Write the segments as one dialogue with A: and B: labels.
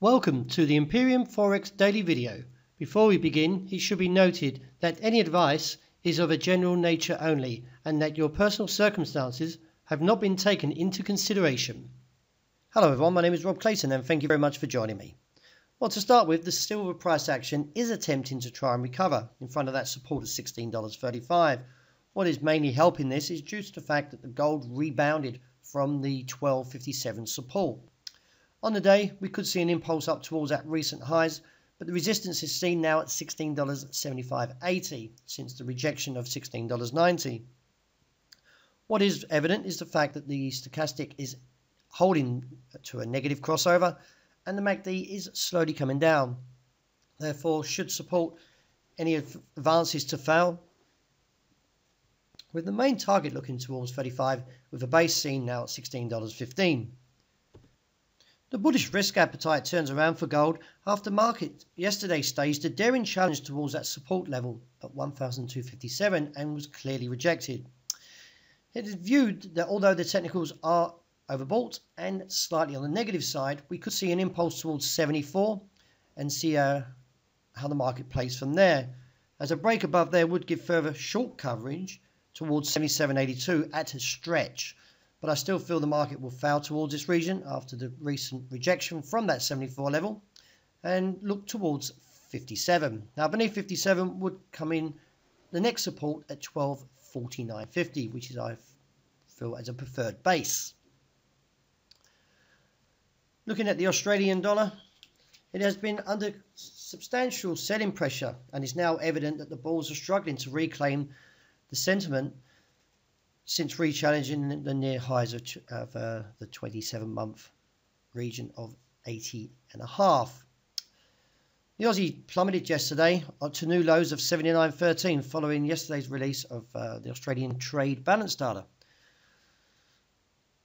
A: Welcome to the Imperium Forex daily video. Before we begin, it should be noted that any advice is of a general nature only and that your personal circumstances have not been taken into consideration. Hello everyone, my name is Rob Clayton and thank you very much for joining me. Well, to start with, the silver price action is attempting to try and recover in front of that support of $16.35. What is mainly helping this is due to the fact that the gold rebounded from the $12.57 support. On the day, we could see an impulse up towards that recent highs, but the resistance is seen now at $16.75.80 since the rejection of $16.90. What is evident is the fact that the stochastic is holding to a negative crossover and the MACD is slowly coming down. Therefore, should support any advances to fail, with the main target looking towards 35 with a base seen now at $16.15. The bullish risk appetite turns around for gold after market yesterday staged a daring challenge towards that support level at 1,257 and was clearly rejected. It is viewed that although the technicals are overbought and slightly on the negative side, we could see an impulse towards 74 and see how the market plays from there, as a break above there would give further short coverage towards 77.82 at a stretch. But I still feel the market will fail towards this region after the recent rejection from that 74 level and look towards 57. Now beneath 57 would come in the next support at 12.4950, which is I feel as a preferred base. Looking at the Australian dollar, it has been under substantial selling pressure and is now evident that the bulls are struggling to reclaim the sentiment since re-challenging the near highs of the 27-month region of 80.5. The Aussie plummeted yesterday to new lows of 79.13 following yesterday's release of the Australian trade balance data.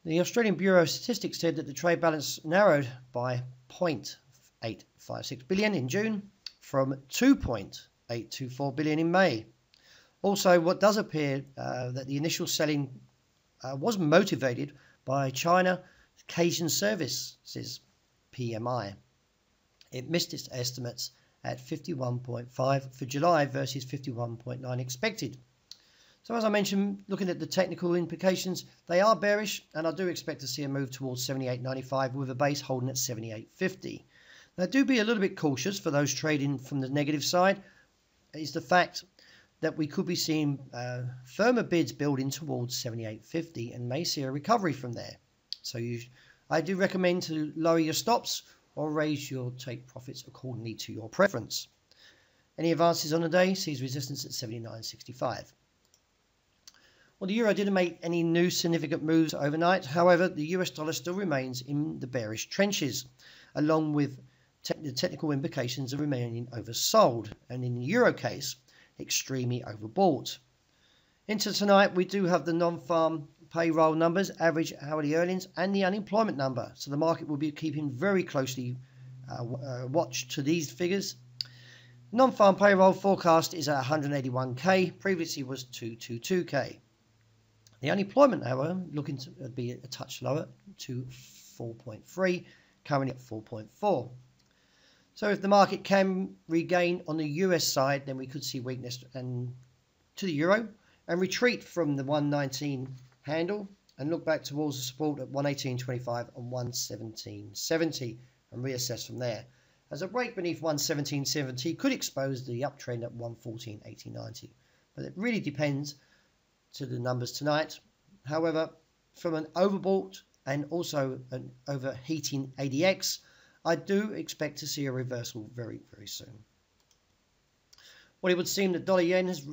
A: The Australian Bureau of Statistics said that the trade balance narrowed by 0.856 billion in June from 2.824 billion in May. Also, what does appear that the initial selling was motivated by China Asian Services PMI. It missed its estimates at 51.5 for July versus 51.9 expected. So as I mentioned, looking at the technical implications, they are bearish and I do expect to see a move towards 78.95 with a base holding at 78.50. Now do be a little bit cautious for those trading from the negative side, is the fact that we could be seeing firmer bids building towards 78.50 and may see a recovery from there. So I do recommend to lower your stops or raise your take profits accordingly to your preference. Any advances on the day sees resistance at 79.65. Well, the euro didn't make any new significant moves overnight. However, the US dollar still remains in the bearish trenches, along with the technical implications of remaining oversold, and in the euro case, extremely overbought. Into tonight, we do have the non-farm payroll numbers, average hourly earnings, and the unemployment number. So the market will be keeping very closely watch to these figures. Non-farm payroll forecast is at 181k, previously was 222k. The unemployment, however, looking to be a touch lower to 4.3, currently at 4.4. So if the market can regain on the US side, then we could see weakness to the euro and retreat from the 119 handle and look back towards the support at 118.25 and 117.70 and reassess from there. As a break beneath 117.70 could expose the uptrend at 114.80.90. But it really depends to the numbers tonight. However, from an overbought and also an overheating ADX, I do expect to see a reversal very, very soon. Well, it would seem that dollar yen has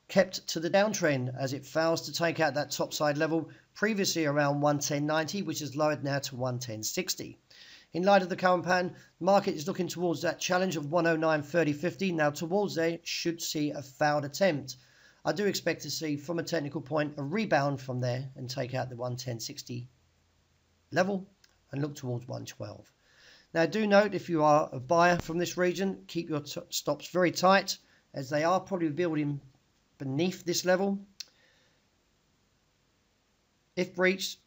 A: kept to the downtrend as it fails to take out that topside level previously around 110.90, which is lowered now to 110.60. In light of the current pattern, the market is looking towards that challenge of 109.30.50. Now towards there, should see a failed attempt. I do expect to see, from a technical point, a rebound from there and take out the 110.60 level and look towards 112. Now do note, if you are a buyer from this region, keep your stops very tight as they are probably building beneath this level. If breached,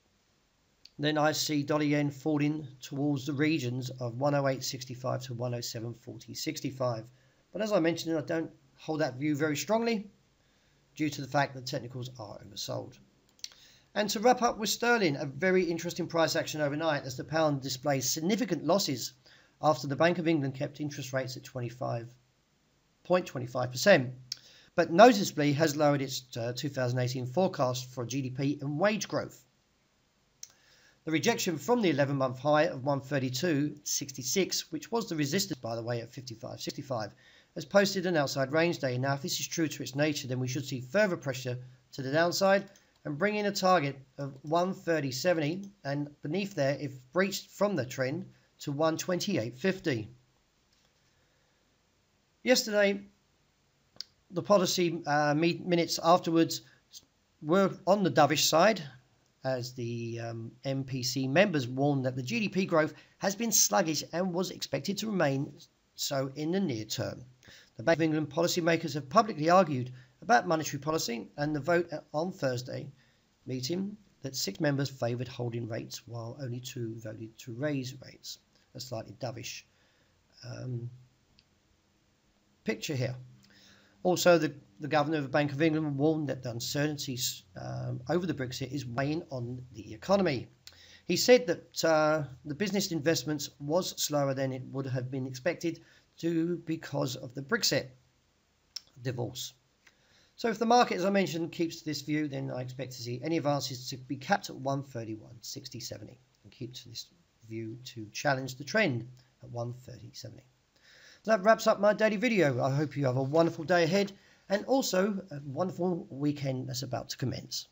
A: then I see dollar yen falling towards the regions of 108.65 to 107.40.65. But as I mentioned, I don't hold that view very strongly due to the fact that technicals are oversold. And to wrap up with sterling, a very interesting price action overnight as the pound displays significant losses after the Bank of England kept interest rates at 0.25%, but noticeably has lowered its 2018 forecast for GDP and wage growth. The rejection from the 11-month high of 132.66, which was the resistance, by the way, at 55.65, has posted an outside range day. Now, if this is true to its nature, then we should see further pressure to the downside and bring in a target of 130.70 and beneath there, if breached from the trend, to 128.50. Yesterday, the policy minutes afterwards were on the dovish side, as the MPC members warned that the GDP growth has been sluggish and was expected to remain so in the near term. The Bank of England policymakers have publicly argued about monetary policy, and the vote on Thursday meeting that 6 members favoured holding rates while only 2 voted to raise rates. A slightly dovish picture here. Also, the governor of the Bank of England warned that the uncertainties over the Brexit is weighing on the economy. He said that the business investments was slower than it would have been expected because of the Brexit divorce. So if the market, as I mentioned, keeps this view, then I expect to see any advances to be capped at 131.60.70 and keep to this view to challenge the trend at 130.70. That wraps up my daily video. I hope you have a wonderful day ahead and also a wonderful weekend that's about to commence.